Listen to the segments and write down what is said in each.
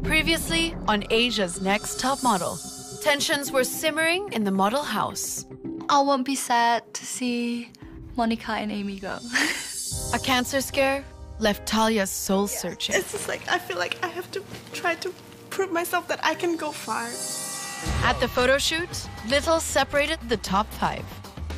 Previously on Asia's Next Top Model, tensions were simmering in the model house. I won't be sad to see Monica and Amy go. A cancer scare left Talia's soul searching. It's just like, I feel like I have to try to prove myself that I can go far. At the photo shoot, little separated the top 5.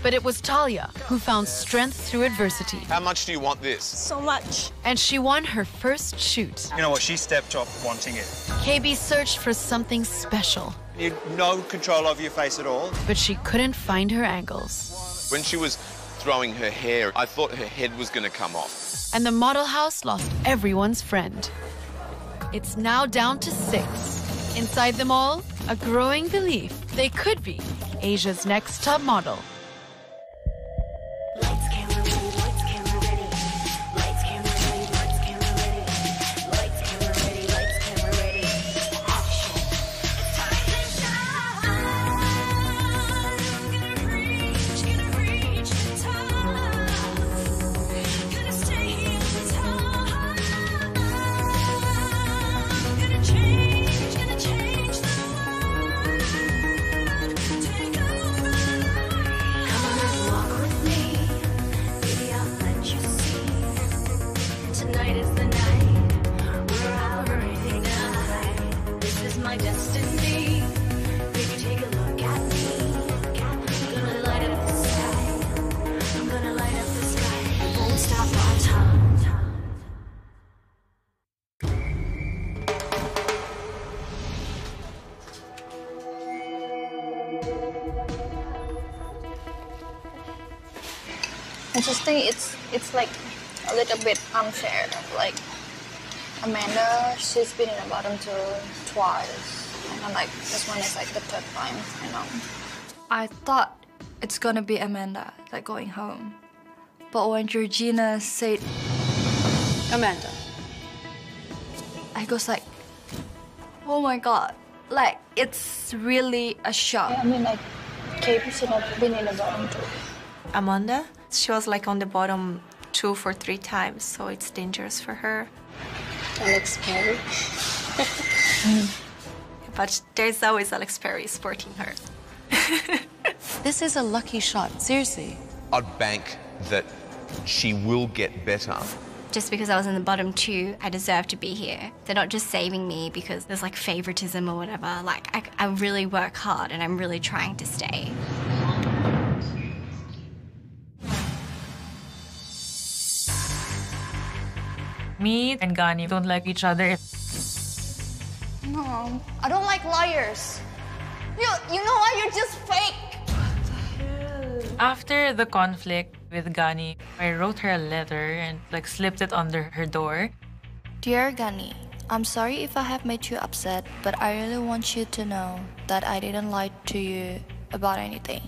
But it was Talia who found strength through adversity. How much do you want this? So much. And she won her first shoot. You know what, she stepped up wanting it. KB searched for something special. You had no control over your face at all. But she couldn't find her angles. When she was throwing her hair, I thought her head was going to come off. And the model house lost everyone's friend. It's now down to 6. Inside them all, a growing belief they could be Asia's next top model. Lights, camera, ready. Lights, camera, ready. Lights, camera, ready. Lights, camera, ready. Lights, camera, ready. Lights, camera, ready. Action. It's time to shine. Gonna reach the top. Gonna stay at the top. Gonna change the world. Take over. Come on and walk with me. Baby, I'll let you see. Tonight is the night where I'll bring night. This is my destiny. Baby, take a look at me. I'm gonna light up the sky. I'm gonna light up the sky. Won't stop our time. I just think it's like a little bit unfair. Like Amanda, she's been in the bottom two twice, and I'm like, this one is like the third time. I thought it's gonna be Amanda like going home, but when Georgina said Amanda. I was like, oh my god, like it's really a shock. I mean, like KB should have been in the bottom two. Amanda, she was like on the bottom 2 for 3 times, so it's dangerous for her. Alex Perry. But there's always Alex Perry supporting her. This is a lucky shot, seriously. I'd bank that she will get better. Just because I was in the bottom 2, I deserve to be here. They're not just saving me because there's like favoritism or whatever. Like I really work hard and I'm really trying to stay. Me and Gani don't like each other. No, I don't like liars. You know what? You're just fake. After the conflict with Gani, I wrote her a letter and like slipped it under her door. Dear Gani, I'm sorry if I have made you upset, but I really want you to know that I didn't lie to you about anything.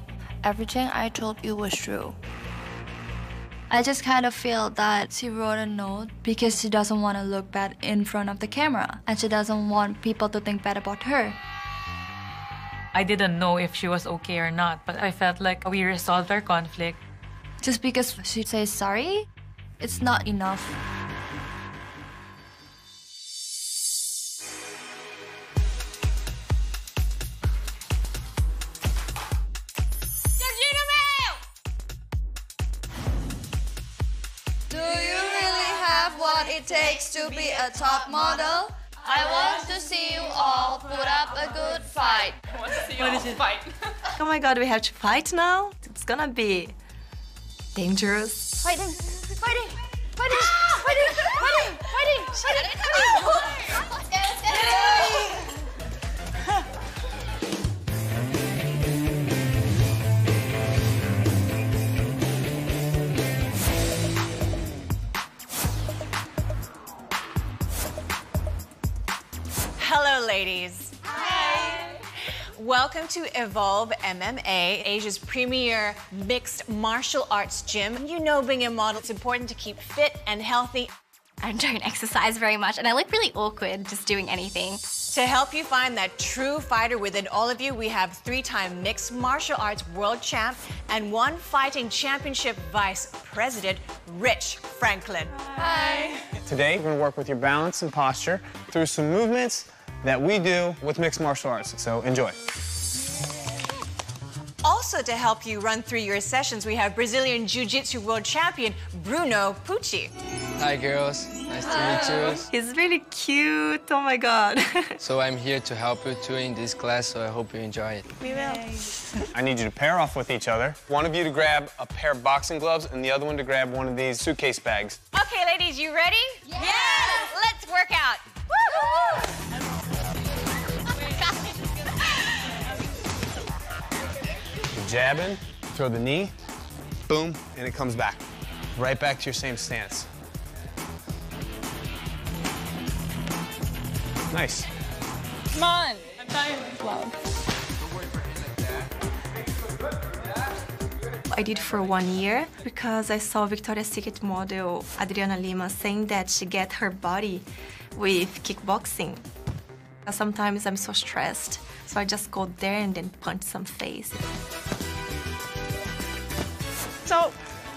Everything I told you was true. I just kind of feel that she wrote a note because she doesn't want to look bad in front of the camera and she doesn't want people to think bad about her. I didn't know if she was okay or not, but I felt like we resolved our conflict. Just because she says sorry, it's not enough. Do you really have what it takes to be a top model? I want to see you all put up a good fight. I want to see you all fight. Oh my god, we have to fight now? It's gonna be dangerous. Fighting! Fighting! Fighting! Fighting! Fighting! Fighting! Fighting! Let's go! Hello, ladies. Hi. Welcome to Evolve MMA, Asia's premier mixed martial arts gym. You know, being a model, it's important to keep fit and healthy. I don't exercise very much and I look really awkward just doing anything. To help you find that true fighter within all of you, we have 3-time mixed martial arts world champ and 1 fighting championship vice president, Rich Franklin. Hi. Today, we're gonna work with your balance and posture through some movements that we do with mixed martial arts, so enjoy. Also to help you run through your sessions, we have Brazilian Jiu-Jitsu world champion, Bruno Pucci. Hi girls, nice to meet you. He's really cute, oh my God. So I'm here to help you too in this class, so I hope you enjoy it. We will. I need you to pair off with each other. One of you to grab a pair of boxing gloves and the other one to grab one of these suitcase bags. Okay, ladies, you ready? Yes! Let's work out. Woo-hoo! Jab in, throw the knee, boom, and it comes back. Right back to your same stance. Nice. Come on. I'm tired. Wow. I did for 1 year because I saw Victoria's Secret model Adriana Lima saying that she get her body with kickboxing. Sometimes I'm so stressed, so I just go there and then punch some face. So,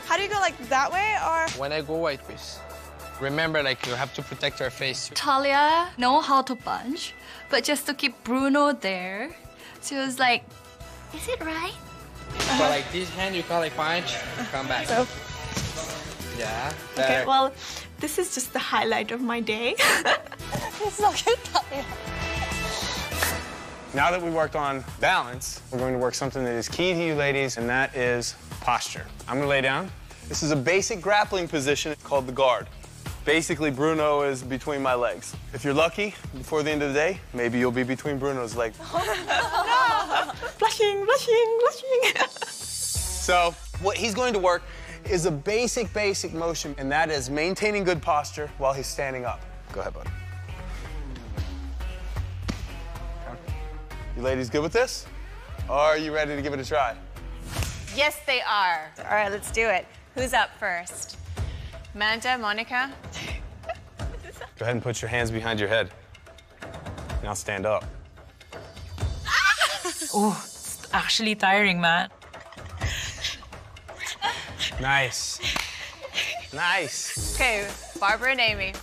how do you go, like, that way, or? When I go white face, remember, like, you have to protect your face. Talia know how to punch, but just to keep Bruno there, she was like, is it right? So like this hand, you can like punch, come back. So. Yeah. Okay, well, this is just the highlight of my day. It's so cute, Talia. Now that we worked on balance, we're going to work something that is key to you ladies, and that is posture. I'm gonna lay down. This is a basic grappling position called the guard. Basically, Bruno is between my legs. If you're lucky, before the end of the day, maybe you'll be between Bruno's legs. No! Blushing, blushing, blushing. So, what he's going to work is a basic motion, and that is maintaining good posture while he's standing up. Go ahead, bud. You ladies good with this? Or are you ready to give it a try? Yes, they are. All right, let's do it. Who's up first? Manta, Monica? Go ahead and put your hands behind your head. Now stand up. Oh, it's actually tiring, man. Nice. Nice. Okay, Barbara and Amy.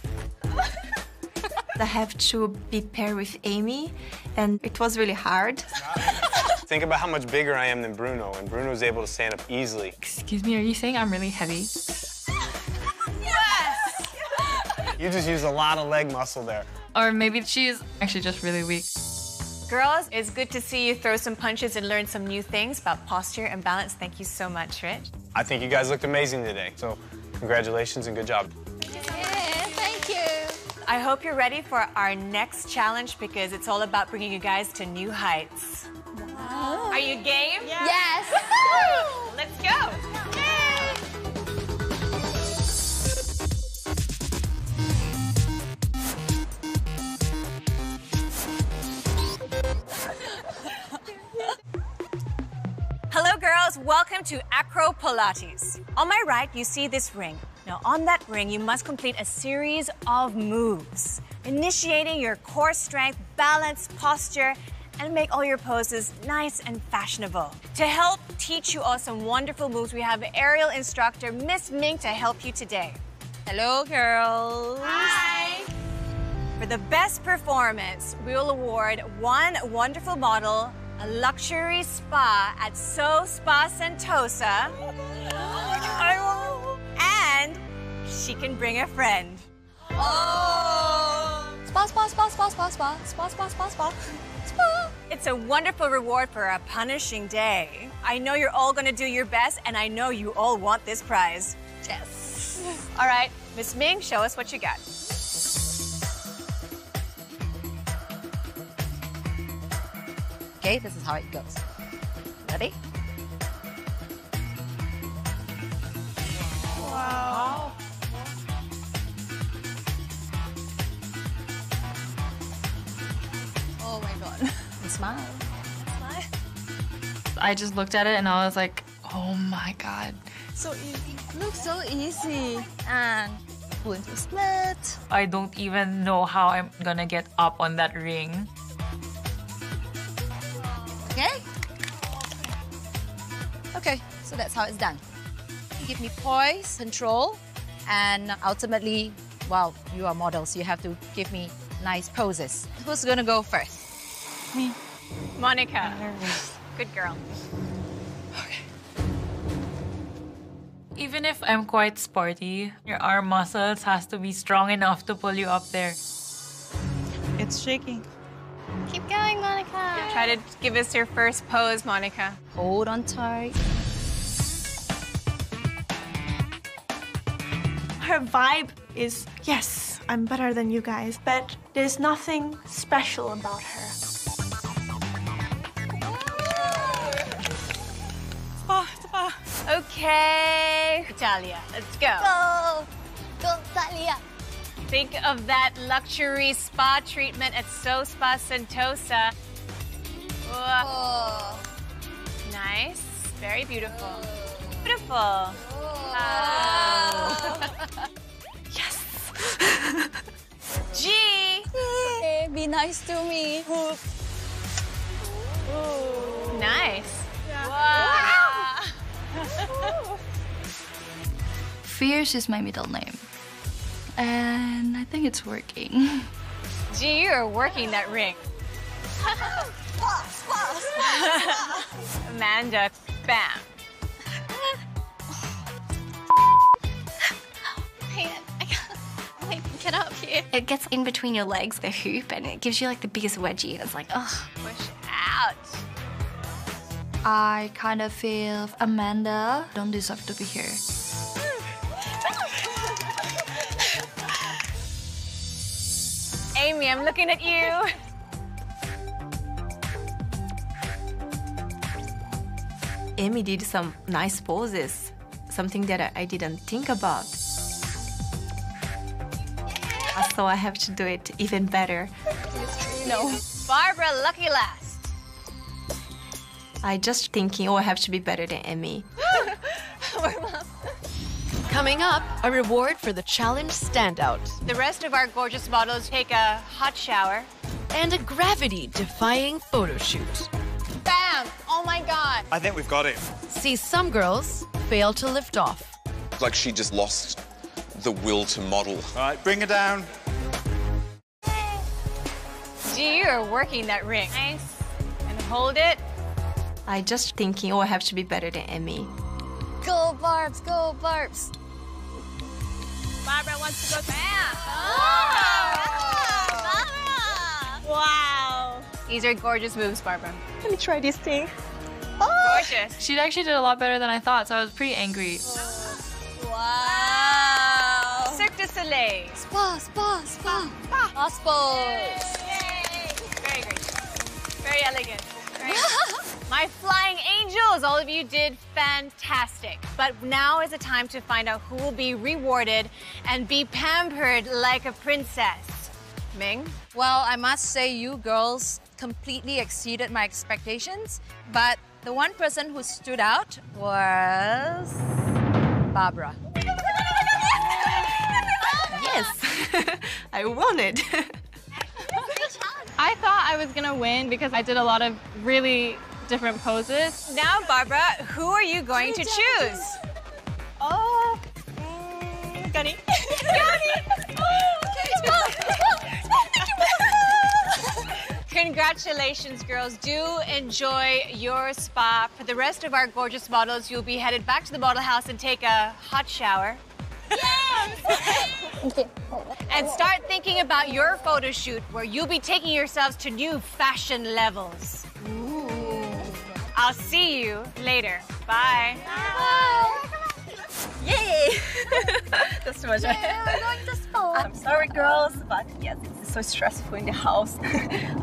I have to be paired with Amy, and it was really hard. Think about how much bigger I am than Bruno, and Bruno's able to stand up easily. Excuse me, are you saying I'm really heavy? Yes! You just used a lot of leg muscle there. Or maybe she's actually just really weak. Girls, it's good to see you throw some punches and learn some new things about posture and balance. Thank you so much, Rich. I think you guys looked amazing today, so congratulations and good job. Thank you. I hope you're ready for our next challenge because it's all about bringing you guys to new heights. Wow. Are you game? Yeah. Yes. Let's go. Hello, girls. Welcome to Acro Pilates. On my right, you see this ring. Now, on that ring, you must complete a series of moves, initiating your core strength, balance, posture, and make all your poses nice and fashionable. To help teach you all some wonderful moves, we have aerial instructor Miss Ming to help you today. Hello, girls. Hi. For the best performance, we will award one wonderful model a luxury spa at So Spa Sentosa. And she can bring a friend. Oh! Spa, spa, spa, spa, spa, spa, spa, spa, spa, spa, spa. It's a wonderful reward for a punishing day. I know you're all gonna do your best, and I know you all want this prize. Yes. All right, Miss Ming, show us what you got. Okay, this is how it goes. Ready? Wow. Oh my God. Smile. Smile. I just looked at it and I was like, oh my God. So easy. Looks so easy. And spoon to split. I don't even know how I'm gonna get up on that ring. Okay? Okay, so that's how it's done. Give me poise, control, and ultimately, well, you are models. You have to give me nice poses. Who's gonna go first? Me. Monica. Good girl. Even if I'm quite sporty, your arm muscles has to be strong enough to pull you up there. It's shaking. Keep going, Monica. Try to give us your first pose, Monica. Hold on tight. Her vibe is, yes, I'm better than you guys, but there's nothing special about her. Okay, Italia, let's go. Go, Talia. Think of that luxury spa treatment at So Spa Sentosa. Oh. Nice, very beautiful. Beautiful. Wow. Yes. G. Hey, be nice to me. Nice. Wow. Fierce is my middle name. And I think it's working. G, you are working that ring. Amanda, bam. Get up here. It gets in between your legs, the hoop, and it gives you like the biggest wedgie. And it's like, oh. Push out. I kind of feel Amanda don't deserve to be here. Amy, I'm looking at you. Amy did some nice poses, something that I didn't think about. So I have to do it even better. No. Barbara, lucky last. I just thinking, oh, I have to be better than Amy. Coming up, a reward for the challenge standout. The rest of our gorgeous models take a hot shower. And a gravity-defying photo shoot. Bam! Oh my God. I think we've got it. See some girls fail to lift off. Like she just lost the will to model. All right, bring her down. G, you are working that ring. Nice. And hold it. I just thinking, oh, I have to be better than Amy. Go, Barbs, go, Barbs. Barbara wants to go bam. Barbara! Wow. These are gorgeous moves, Barbara. Let me try this thing. Gorgeous. She actually did a lot better than I thought, so I was pretty angry. Wow. Cirque du Soleil. Spa, spa, spa. Hospitals. Yay. Very great. Very elegant. Very My flying angels, all of you did fantastic. But now is the time to find out who will be rewarded and be pampered like a princess. Ming? Well, I must say you girls completely exceeded my expectations, but the one person who stood out was Barbara. Yes, I won it. I thought I was gonna win because I did a lot of really different poses. Now, Barbara, who are you going to choose? Oh, Gunny. Congratulations, girls. Do enjoy your spa. For the rest of our gorgeous models, you'll be headed back to the model house and take a hot shower. Yes! And start thinking about your photo shoot where you'll be taking yourselves to new fashion levels. Ooh. I'll see you later. Bye. Bye. Yay! That's too much. Yeah, we're going to spa. I'm sorry, girls, but yes, it's so stressful in the house.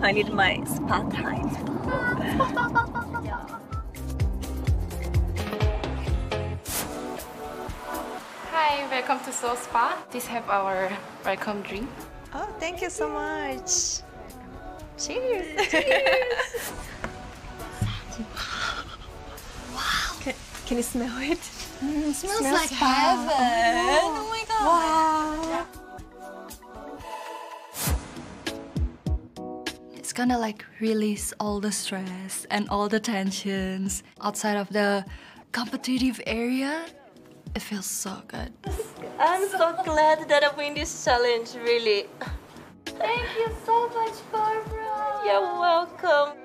I need my spa time. Hi, welcome to Soul Spa. Please have our welcome drink. Oh, thank you so much. Cheers. Cheers. Wow. Can you smell it? Smells like heaven. Oh my God. Wow. It's gonna like release all the stress and all the tensions outside of the competitive area. It feels so good. I'm so glad that I win this challenge, really. Thank you so much, Barbara. You're welcome.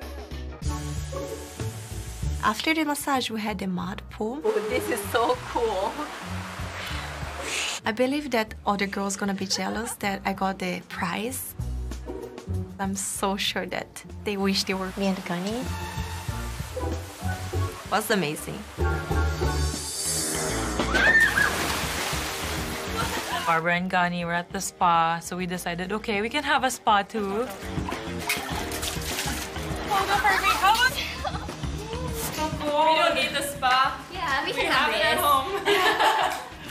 After the massage, we had the mud pool. Oh, this is so cool. I believe that other girls gonna be jealous that I got the prize. I'm so sure that they wish they were me and Gani. Was amazing. Barbara and Gani were at the spa, so we decided, okay, we can have a spa too. Hold on for me. How about we don't need the spa. Yeah, we can have it at home.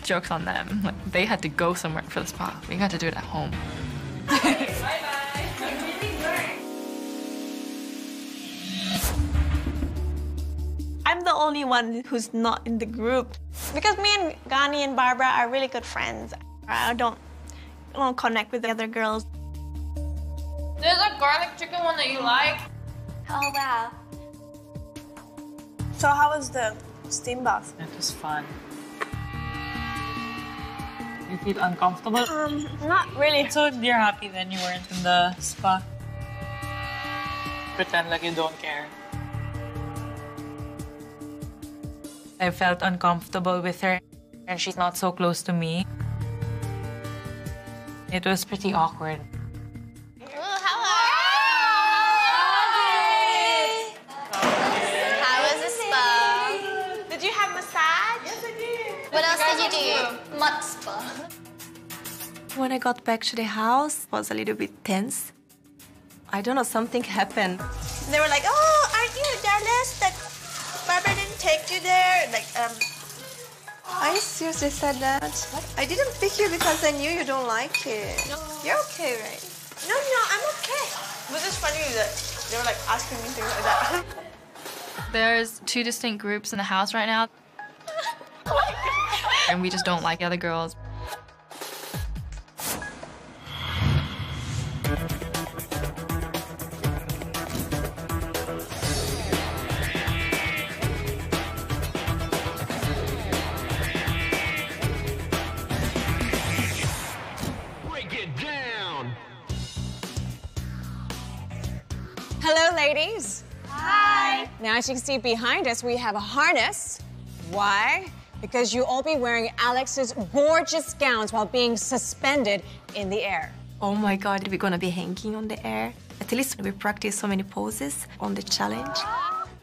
Joke's on them. Like, they had to go somewhere for the spa. We got to do it at home. I'm the only one who's not in the group. Because me and Gani and Barbara are really good friends. I don't connect with the other girls. There's a garlic chicken one that you like. Oh, wow. So how was the steam bath? It was fun. You feel uncomfortable? Not really. So you're happy then you weren't in the spa? Pretend like you don't care. I felt uncomfortable with her, and she's not so close to me. It was pretty awkward. How was the spa? Did you have massage? Yes, I did. What else did you do? Mud spa. When I got back to the house, I was a little bit tense. I don't know, something happened. They were like, oh, aren't you jealous that Barbara didn't take you there? Like, I seriously said that. What? I didn't pick you because I knew you don't like it. No. You're okay, right? No, I'm okay. It was just funny that they were like asking me things like that. There's 2 distinct groups in the house right now. And we just don't like the other girls. Hello, ladies. Hi. Now, as you can see behind us, we have a harness. Why? Because you'll all be wearing Alex's gorgeous gowns while being suspended in the air. Oh my God, we're gonna be hanging on the air. At least we practice so many poses on the challenge.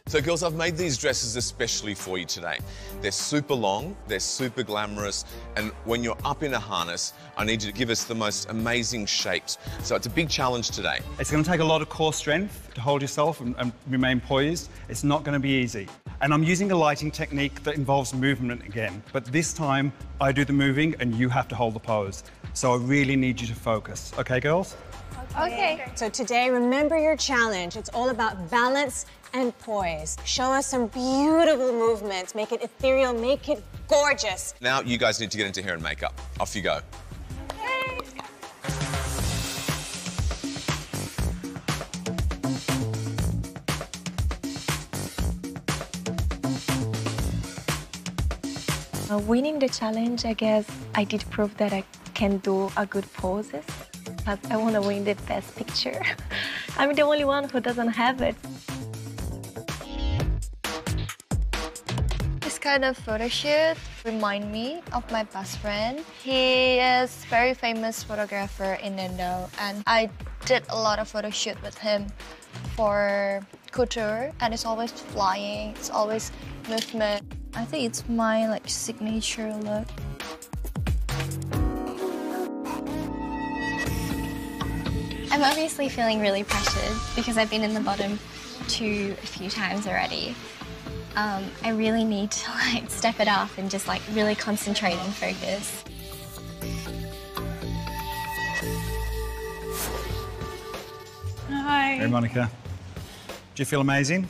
So girls, I've made these dresses especially for you today. They're super long, they're super glamorous, and when you're up in a harness, I need you to give us the most amazing shapes. So it's a big challenge today. It's going to take a lot of core strength to hold yourself and remain poised. It's not going to be easy. And I'm using a lighting technique that involves movement again. But this time, I do the moving and you have to hold the pose. So I really need you to focus. Okay, girls? Okay. So today, remember your challenge. It's all about balance and poise. Show us some beautiful movements. Make it ethereal, make it gorgeous. Now you guys need to get into hair and makeup. Off you go. Winning the challenge, I guess I did prove that I can do a good poses. But I want to win the best picture. I'm the only one who doesn't have it. This kind of photo shoot remind me of my best friend. He is very famous photographer in Indo, and I did a lot of photo shoot with him for couture, and it's always flying, it's always movement. I think it's my signature look. I'm obviously feeling really pressured because I've been in the bottom 2 a few times already. I really need to step it up and just really concentrate and focus. Hi. Hey, Monica. Do you feel amazing?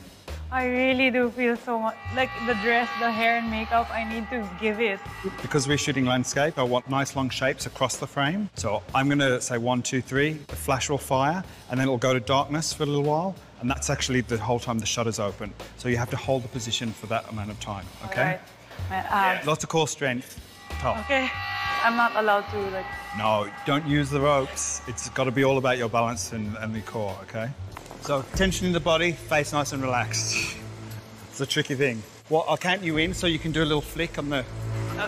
I really do feel so much like the dress, the hair and makeup, I need to give it. Because we're shooting landscape, I want nice long shapes across the frame. So I'm going to say 1, 2, 3, a flash will fire, and then it'll go to darkness for a little while. And that's actually the whole time the shutter's open. So you have to hold the position for that amount of time, okay? All right. My abs. Lots of core strength. Top. Okay. I'm not allowed to like... No, don't use the ropes. It's got to be all about your balance and the core, okay? So tension in the body, face nice and relaxed. It's a tricky thing. Well, I'll count you in so you can do a little flick on the...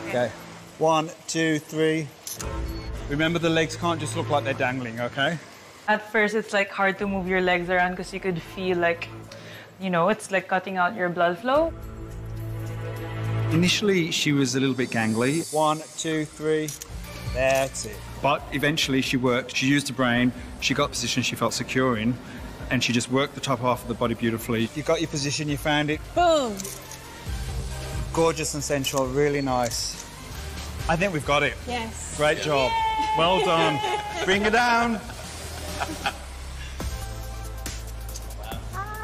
Okay. 1, 2, 3. Remember, the legs can't just look like they're dangling, okay? At first, it's like hard to move your legs around because you could feel like, you know, it's like cutting out your blood flow. Initially, she was a little bit gangly. 1, 2, 3. That's it. But eventually, she worked. She used the brain. She got position she felt secure in, and she just worked the top half of the body beautifully. You got your position. You found it. Boom. Gorgeous and sensual. Really nice. I think we've got it. Yes. Great job. Yay! Well done. Bring her down.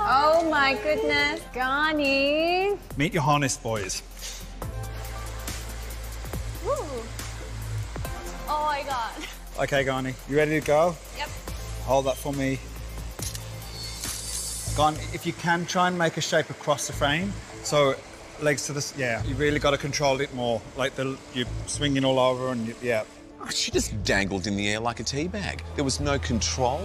Oh my goodness, Ghani. Meet your harness boys. Ooh. Oh my God. Okay, Ghani, you ready to go? Yep. Hold that for me. Ghani, if you can, try and make a shape across the frame. So legs to the... Yeah, you really got to control it more. Like you're swinging all over and yeah. Oh, she just dangled in the air like a tea bag. There was no control.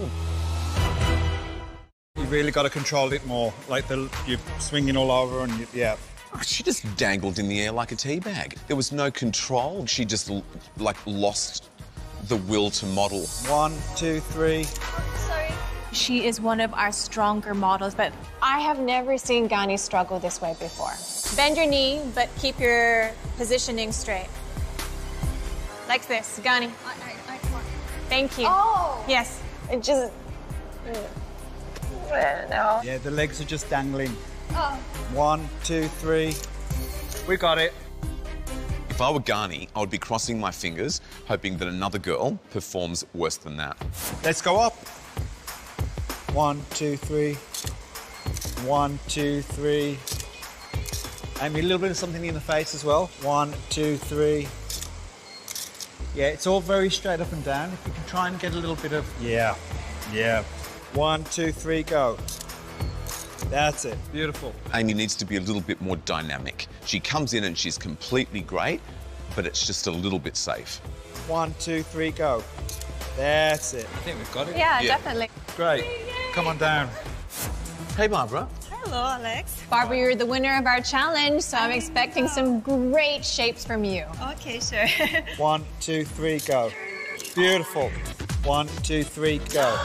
You really got to control it more. Like you're swinging all over and yeah. Oh, she just dangled in the air like a tea bag. There was no control. She just like lost the will to model. 1, 2, 3. Sorry. She is one of our stronger models, but I have never seen Ghani struggle this way before. Bend your knee, but keep your positioning straight. Like this, Ghani. Thank you. Oh. Yes. It just... No. Yeah, the legs are just dangling. Oh. 1, 2, 3. We got it. If I were Ghani, I would be crossing my fingers, hoping that another girl performs worse than that. Let's go up. 1, 2, 3. 1, 2, 3. Amy, a little bit of something in the face as well. 1, 2, 3. Yeah, it's all very straight up and down. If you can try and get a little bit of... Yeah, yeah. 1, 2, 3, go. That's it. Beautiful. Amy needs to be a little bit more dynamic. She comes in and she's completely great, but it's just a little bit safe. 1, 2, 3, go. That's it. I think we've got it. Yeah, definitely. Great. Come on down. Hey, Barbara. Hello, Alex. Barbara, you're the winner of our challenge, so I'm expecting some great shapes from you. Okay, sure. 1, 2, 3, go. Beautiful. 1, 2, 3, go.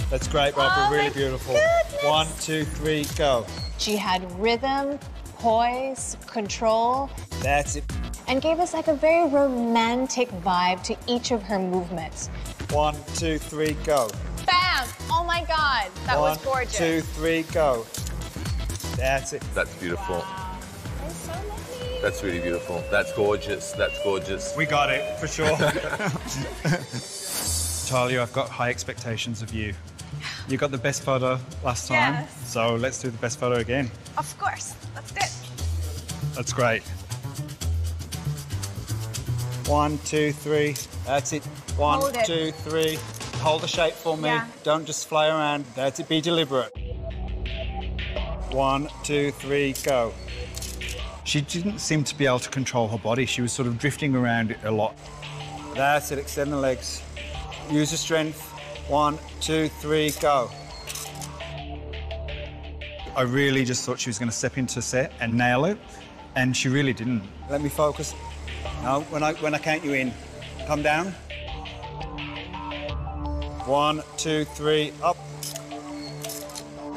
That's great, Barbara. Really beautiful. Goodness. 1, 2, 3, go. She had rhythm, poise, control. That's it. And gave us like a very romantic vibe to each of her movements. 1, 2, 3, go. Bam! Oh my God, that was gorgeous. 1, 2, 3, go. That's it. That's beautiful. That's so lovely. That's really beautiful. That's gorgeous. That's gorgeous. We got it, for sure. Talia, I've got high expectations of you. You got the best photo last time, Yes. so let's do the best photo again. Of course, let's do it. That's great. 1, 2, 3. That's it. 1, Hold it. 2, 3. Hold the shape for me. Yeah. Don't just fly around. That's it. Be deliberate. 1, 2, 3, go. She didn't seem to be able to control her body. She was sort of drifting around it a lot. That's it. Extend the legs. Use your strength. 1, 2, 3, go. I really just thought she was going to step into set and nail it, and she really didn't. Let me focus. No, when I count you in, come down. 1, 2, 3, up.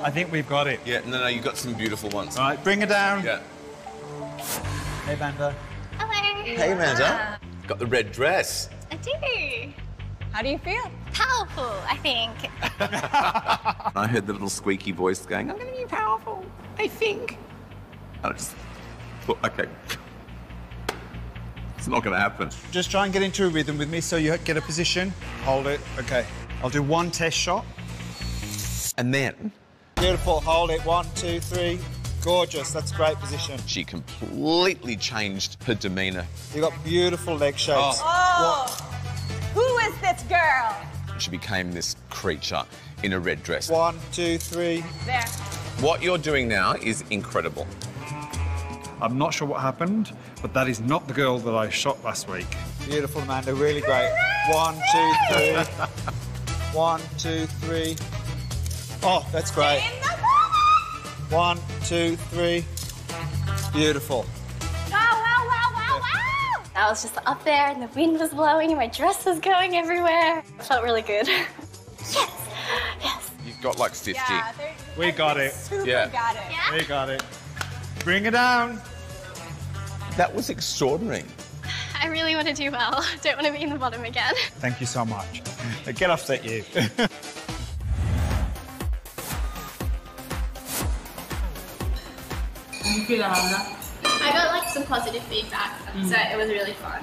I think we've got it. Yeah, no, you got some beautiful ones. All right, bring her down. Yeah. Hey, Amanda. Hello. Hey, Amanda. Got the red dress. I do. How do you feel? Powerful, I think. I heard the little squeaky voice going, I'm going to be powerful, I think. I just thought, OK. It's not going to happen. Just try and get into a rhythm with me so you get a position. Hold it. OK. I'll do one test shot. And then Beautiful, hold it. 1, 2, 3. Gorgeous, that's a great position. She completely changed her demeanour. You've got beautiful leg shapes. Who is this girl? She became this creature in a red dress. 1, 2, 3. There. What you're doing now is incredible. I'm not sure what happened, but that is not the girl that I shot last week. Beautiful, Amanda, really great. 1, 2, 3. 1, 2, 3. Oh, that's great. 1, 2, 3. Beautiful. I was just up there and the wind was blowing and my dress was going everywhere. It felt really good. You've got like 50. Yeah, We got it. Yeah. got it. We got it. Bring it down. That was extraordinary. I really want to do well. Don't want to be in the bottom again. Thank you so much. Get offset you. I got like some positive feedback, so it was really fun.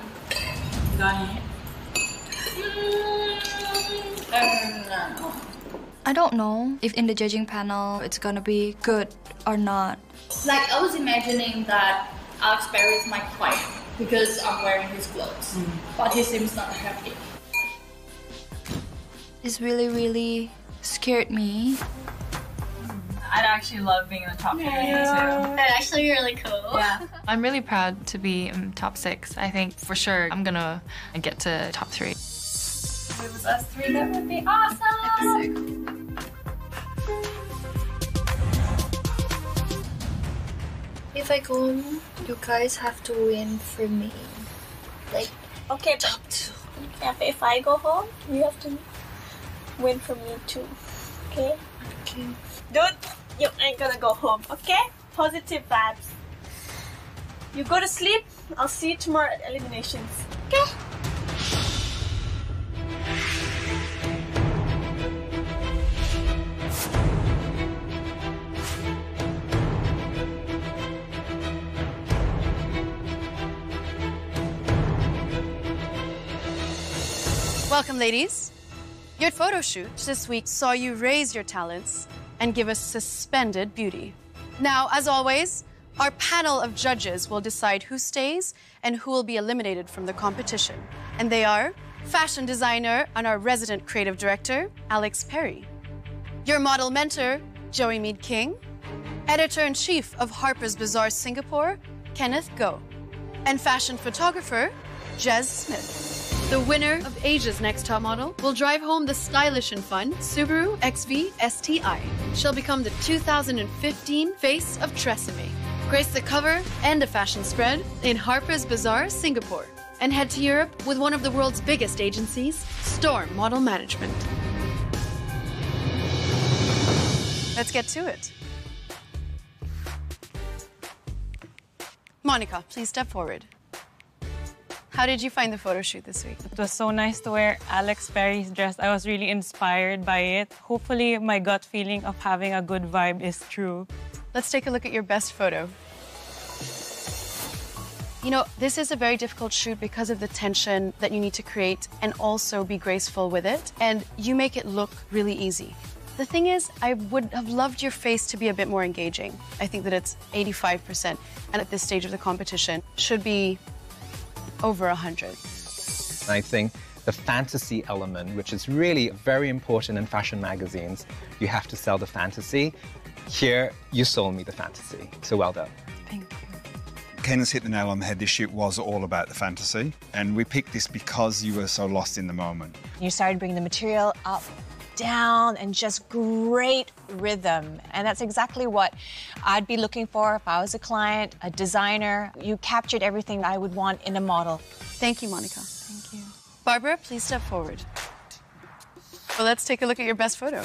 I don't know if in the judging panel it's gonna be good or not. Like, I was imagining that Alex Perry might fight because I'm wearing his clothes, but he seems not happy. It's really, really scared me. I'd actually love being in the top 3 too. It's actually really cool. Yeah. I'm really proud to be in top 6. I think for sure I'm gonna get to top 3. If it was us 3, that would be awesome! If I go home, you guys have to win for me. Like, Okay, top 2. Yeah, but if I go home, you have to win for me too. Okay? Okay. Dude, you ain't gonna go home, okay? Positive vibes. You go to sleep. I'll see you tomorrow at eliminations. Okay? Welcome, ladies. Your photo shoot this week saw you raise your talents and give us suspended beauty. Now, as always, our panel of judges will decide who stays and who will be eliminated from the competition. And they are fashion designer and our resident creative director, Alex Perry. Your model mentor, Joey Mead King. Editor-in-chief of Harper's Bazaar Singapore, Kenneth Goh. And fashion photographer, Jez Smith. The winner of Asia's Next Top Model will drive home the stylish and fun Subaru XV STI. She'll become the 2015 Face of Tresemme, grace the cover and a fashion spread in Harper's Bazaar, Singapore, and head to Europe with one of the world's biggest agencies, Storm Model Management. Let's get to it. Monica, please step forward. How did you find the photo shoot this week? It was so nice to wear Alex Perry's dress. I was really inspired by it. Hopefully, my gut feeling of having a good vibe is true. Let's take a look at your best photo. You know, this is a very difficult shoot because of the tension that you need to create and also be graceful with it. And you make it look really easy. The thing is, I would have loved your face to be a bit more engaging. I think that it's 85%. And at this stage of the competition, should be over 100. I think the fantasy element, which is really very important in fashion magazines, you have to sell the fantasy. Here, you sold me the fantasy. So well done. Thank you. Ken hit the nail on the head. This shoot was all about the fantasy. And we picked this because you were so lost in the moment. You started bringing the material up, down, and just great rhythm. And that's exactly what I'd be looking for if I was a client, a designer. You captured everything I would want in a model. Thank you, Monica. Thank you. Barbara, please step forward. Well, let's take a look at your best photo.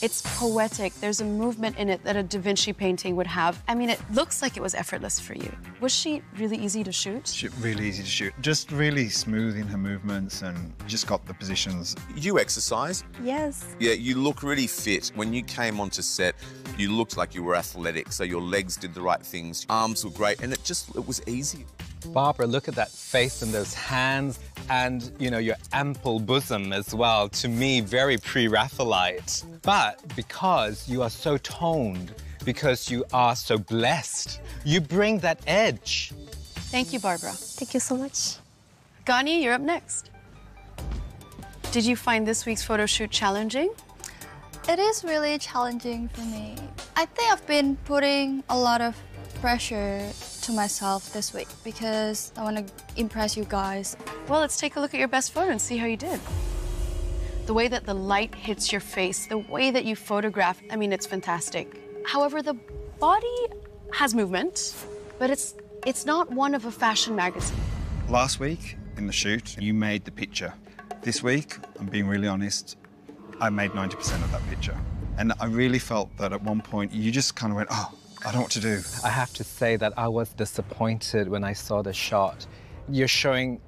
It's poetic. There's a movement in it that a Da Vinci painting would have. I mean, it looks like it was effortless for you. Was she really easy to shoot? Really easy to shoot. Just really smooth in her movements and just got the positions. You exercise? Yes. Yeah, you look really fit. When you came onto set, you looked like you were athletic, so your legs did the right things, arms were great, and it was easy. Barbara, look at that face and those hands and, you know, your ample bosom as well. To me, very pre-Raphaelite. But because you are so toned, because you are so blessed, you bring that edge. Thank you, Barbara. Thank you so much. Gani, you're up next. Did you find this week's photo shoot challenging? It is really challenging for me. I think I've been putting a lot of pressure to myself this week because I want to impress you guys. Well, let's take a look at your best photo and see how you did. The way that the light hits your face, the way that you photograph, I mean, it's fantastic. However, the body has movement, but it's not one of a fashion magazine. Last week in the shoot, you made the picture. This week, I'm being really honest, I made 90% of that picture. And I really felt that at one point, you just kind of went, oh, I don't know what to do. I have to say that I was disappointed when I saw the shot. You're showing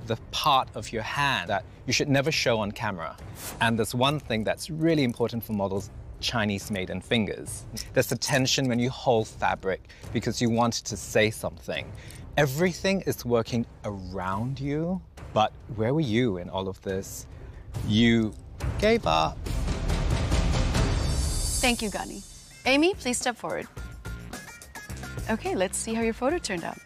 the part of your hand that you should never show on camera. And there's one thing that's really important for models, Chinese maiden fingers. There's a tension when you hold fabric because you want to say something. Everything is working around you, but where were you in all of this? You gave up. Thank you, Gani. Amy, please step forward. Okay, let's see how your photo turned out.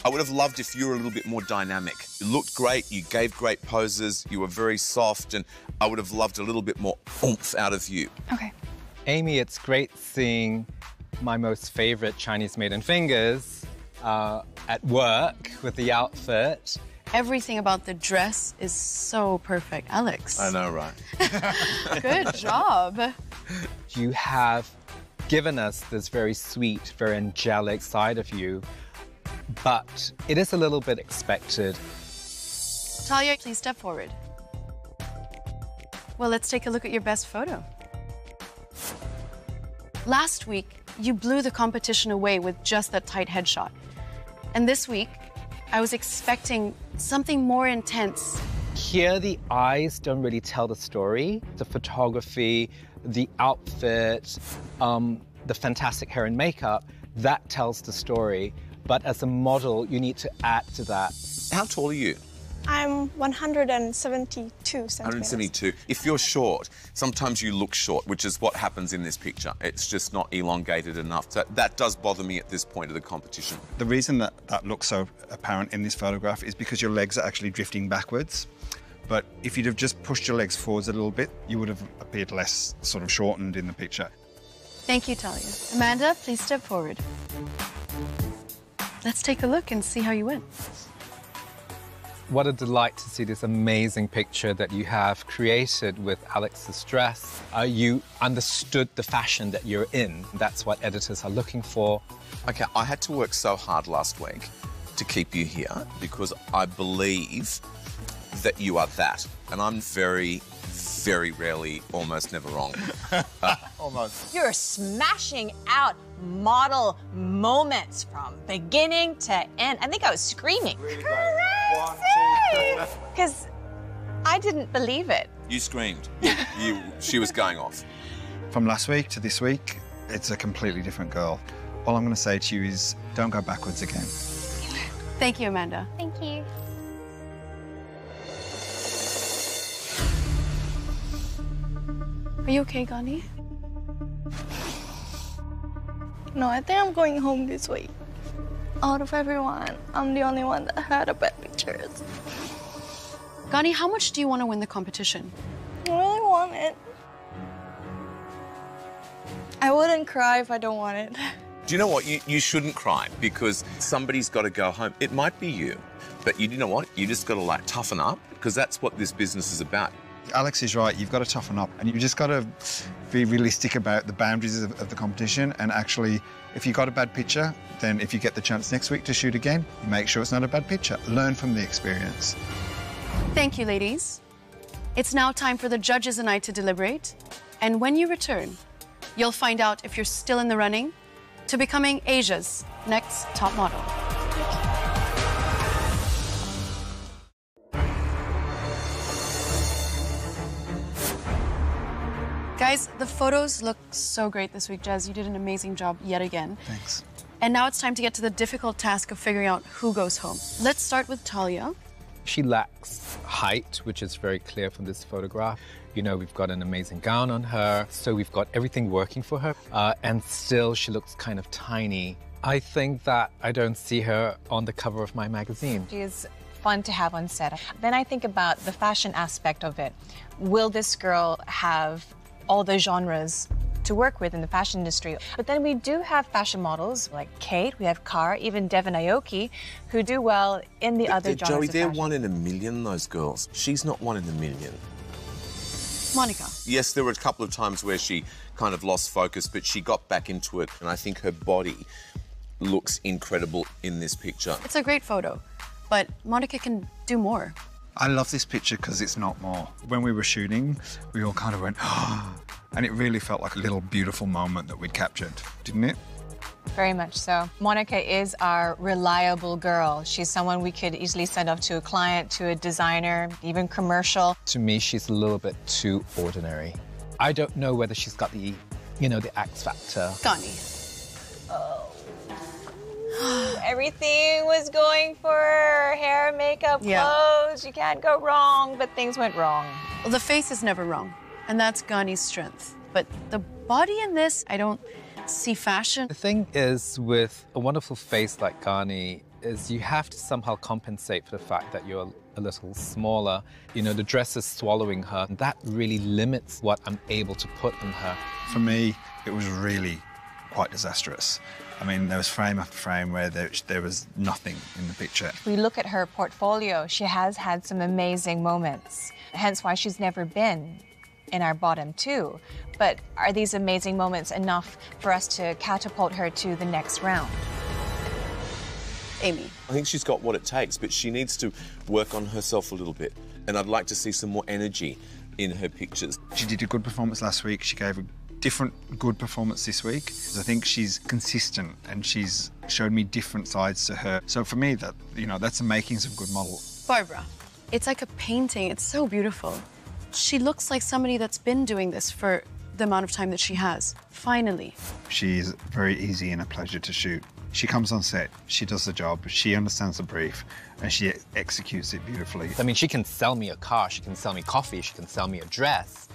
I would have loved if you were a little bit more dynamic. You looked great, you gave great poses, you were very soft, and I would have loved a little bit more oomph out of you. Okay. Amy, it's great seeing my most favorite Chinese maiden fingers at work with the outfit. Everything about the dress is so perfect. Alex. I know, right? Good job. You have given us this very sweet, very angelic side of you, but it is a little bit expected. Talia, please step forward. Well, let's take a look at your best photo. Last week, you blew the competition away with just that tight headshot. And this week, I was expecting something more intense. Here, the eyes don't really tell the story. The photography, the outfit, the fantastic hair and makeup, that tells the story. But as a model, you need to add to that. How tall are you? I'm 172 centimeters. 172. If you're short, sometimes you look short, which is what happens in this picture. It's just not elongated enough. So that does bother me at this point of the competition. The reason that that looks so apparent in this photograph is because your legs are actually drifting backwards. But if you'd have just pushed your legs forwards a little bit, you would have appeared less sort of shortened in the picture. Thank you, Talia. Amanda, please step forward. Let's take a look and see how you went. What a delight to see this amazing picture that you have created with Alex's dress. You understood the fashion that you're in. That's what editors are looking for. Okay, I had to work so hard last week to keep you here because I believe that you are that. And I'm very, very rarely, almost never wrong. Almost. You're smashing out model moments from beginning to end. I think I was screaming. Really great. 1, 2, 3. Because I didn't believe it. You screamed. She was going off. From last week to this week, it's a completely different girl. All I'm going to say to you is don't go backwards again. Thank you, Amanda. Thank you. Are you okay, Gani? No, I think I'm going home this week. Out of everyone, I'm the only one that had a bad pictures. Gani, how much do you want to win the competition? I really want it. I wouldn't cry if I don't want it. Do you know what? You shouldn't cry because somebody's got to go home. It might be you, but you know what? You just got to like toughen up because that's what this business is about. Alex is right, you've got to toughen up and you've just got to be realistic about the boundaries of the competition and actually, if you got a bad picture, then if you get the chance next week to shoot again, make sure it's not a bad picture. Learn from the experience. Thank you, ladies. It's now time for the judges and I to deliberate. And when you return, you'll find out if you're still in the running to becoming Asia's next top model. Guys, the photos look so great this week, Jazz. You did an amazing job yet again. Thanks. And now it's time to get to the difficult task of figuring out who goes home. Let's start with Talia. She lacks height, which is very clear from this photograph. You know, we've got an amazing gown on her, so we've got everything working for her, and still she looks kind of tiny. I think that I don't see her on the cover of my magazine. She is fun to have on set. Then I think about the fashion aspect of it. Will this girl have all the genres to work with in the fashion industry? But then we do have fashion models like Kate, we have Cara, even Devon Aoki, who do well in the other genres Joey, of they're fashion. one in a million, those girls. She's not one in a million. Monica. Yes, there were a couple of times where she kind of lost focus, but she got back into it, and I think her body looks incredible in this picture. It's a great photo, but Monica can do more. I love this picture because it's not more. When we were shooting, we all kind of went, oh, and it really felt like a little beautiful moment that we'd captured, didn't it? Very much so. Monica is our reliable girl. She's someone we could easily send off to a client, to a designer, even commercial. To me, she's a little bit too ordinary. I don't know whether she's got the, you know, the X factor. Gani. Everything was going for her. Hair, makeup, clothes. You can't go wrong, but things went wrong. Well, the face is never wrong, and that's Gani's strength. But the body in this, I don't see fashion. The thing is, with a wonderful face like Gani, is you have to somehow compensate for the fact that you're a little smaller. You know, the dress is swallowing her, and that really limits what I'm able to put on her. For me, it was really quite disastrous. I mean, there was frame after frame where there was nothing in the picture. If we look at her portfolio, she has had some amazing moments, hence why she's never been in our bottom two. But are these amazing moments enough for us to catapult her to the next round? Amy. I think she's got what it takes, but she needs to work on herself a little bit. And I'd like to see some more energy in her pictures. She did a good performance last week. She gave a different good performance this week. I think she's consistent and she's showed me different sides to her. So for me, that, you know, that's the makings of a good model. Barbara. It's like a painting. It's so beautiful. She looks like somebody that's been doing this for the amount of time that she has. Finally. She's very easy and a pleasure to shoot. She comes on set, she does the job, she understands the brief, and she executes it beautifully. I mean, she can sell me a car, she can sell me coffee, she can sell me a dress,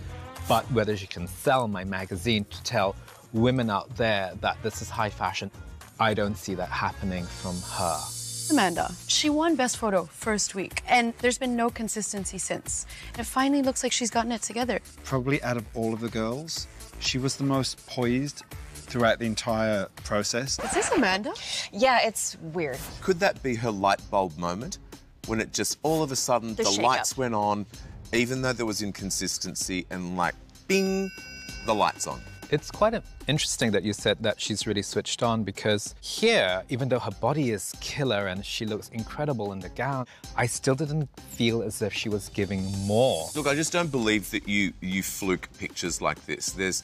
but whether she can sell my magazine to tell women out there that this is high fashion, I don't see that happening from her. Amanda, she won Best Photo first week, and there's been no consistency since. And it finally looks like she's gotten it together. Probably out of all of the girls, she was the most poised throughout the entire process. Is this Amanda? Yeah, it's weird. Could that be her light bulb moment? When it just, all of a sudden, the shake lights up. went on, even though there was inconsistency, and like, bing, the light's on. It's quite interesting that you said that she's really switched on, because here, even though her body is killer and she looks incredible in the gown, I still didn't feel as if she was giving more. Look, I just don't believe that you fluke pictures like this.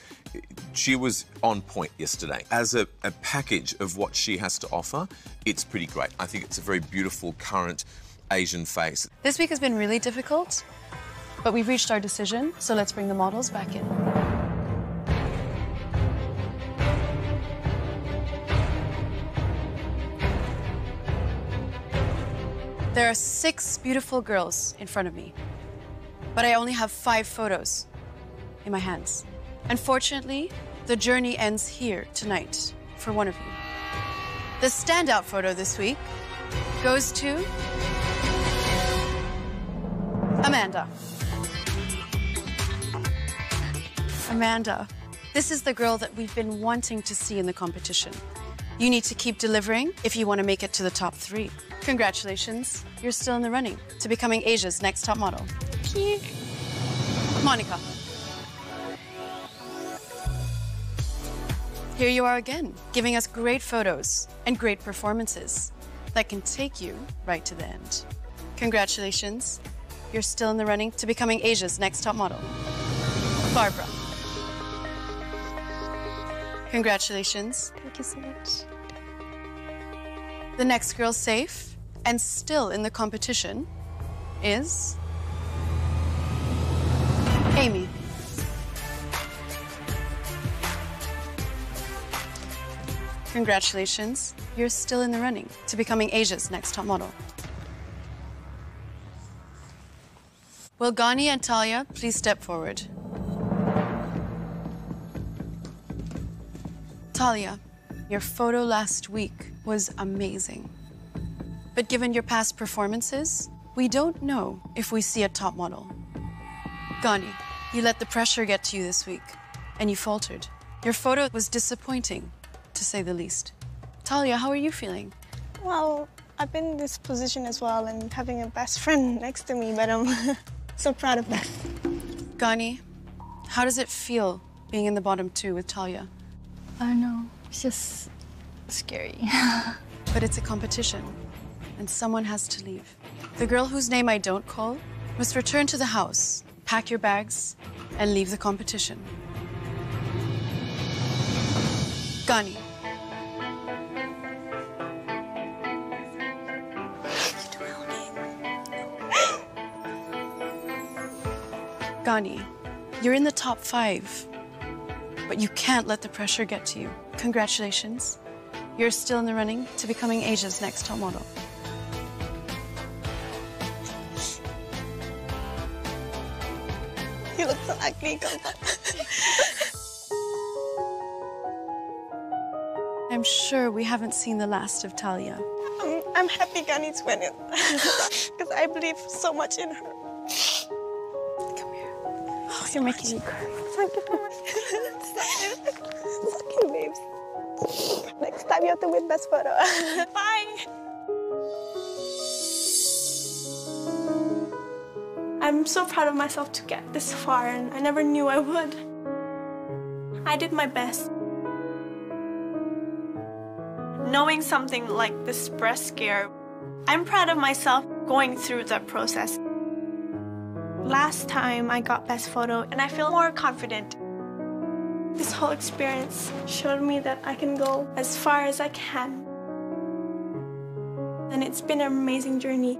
She was on point yesterday. As a package of what she has to offer, it's pretty great. I think it's a very beautiful, current Asian face. This week has been really difficult, but we've reached our decision, so let's bring the models back in. There are 6 beautiful girls in front of me, but I only have 5 photos in my hands. Unfortunately, the journey ends here tonight for one of you. The standout photo this week goes to Amanda. Amanda, this is the girl that we've been wanting to see in the competition. You need to keep delivering if you want to make it to the top 3. Congratulations, you're still in the running to becoming Asia's next top model. Thank you. Monica. Here you are again, giving us great photos and great performances that can take you right to the end. Congratulations, you're still in the running to becoming Asia's next top model. Barbara. Congratulations. Thank you so much. The next girl safe and still in the competition is Amy. Congratulations, you're still in the running to becoming Asia's next top model. Will Ghani and Talia please step forward? Talia, your photo last week was amazing. But given your past performances, we don't know if we see a top model. Ghani, you let the pressure get to you this week, and you faltered. Your photo was disappointing, to say the least. Talia, how are you feeling? Well, I've been in this position as well and having a best friend next to me, but I'm so proud of that. Ghani, how does it feel being in the bottom two with Talia? I don't know, it's just scary. But it's a competition, and someone has to leave. The girl whose name I don't call must return to the house, pack your bags, and leave the competition. Ghani. Ghani, you're in the top 5, but you can't let the pressure get to you. Congratulations. You're still in the running to becoming Asia's next top model. You look so ugly, I'm sure we haven't seen the last of Talia. I'm happy Ghani's winning because I believe so much in her. Come here. Oh, you're making me cry. Thank you so much. It's okay, babes. Next time you have to win best photo. Bye. I'm so proud of myself to get this far, and I never knew I would. I did my best. Knowing something like this breast scare, I'm proud of myself going through that process. Last time I got best photo and I feel more confident. This whole experience showed me that I can go as far as I can. And it's been an amazing journey.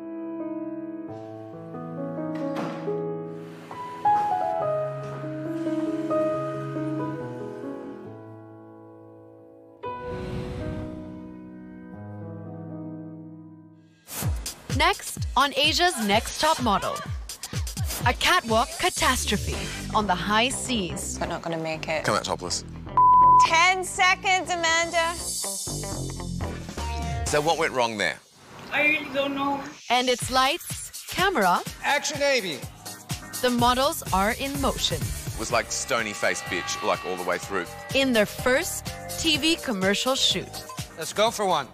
Next on Asia's Next Top Model, a catwalk catastrophe on the high seas. We're not going to make it. Come out topless. 10 seconds, Amanda. So what went wrong there? I really don't know. And it's lights, camera, action, Navy. The models are in motion. It was like stony-faced bitch, like all the way through. In their first TV commercial shoot. Let's go for one.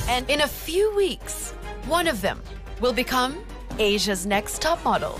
And in a few weeks, one of them will become Asia's next top model.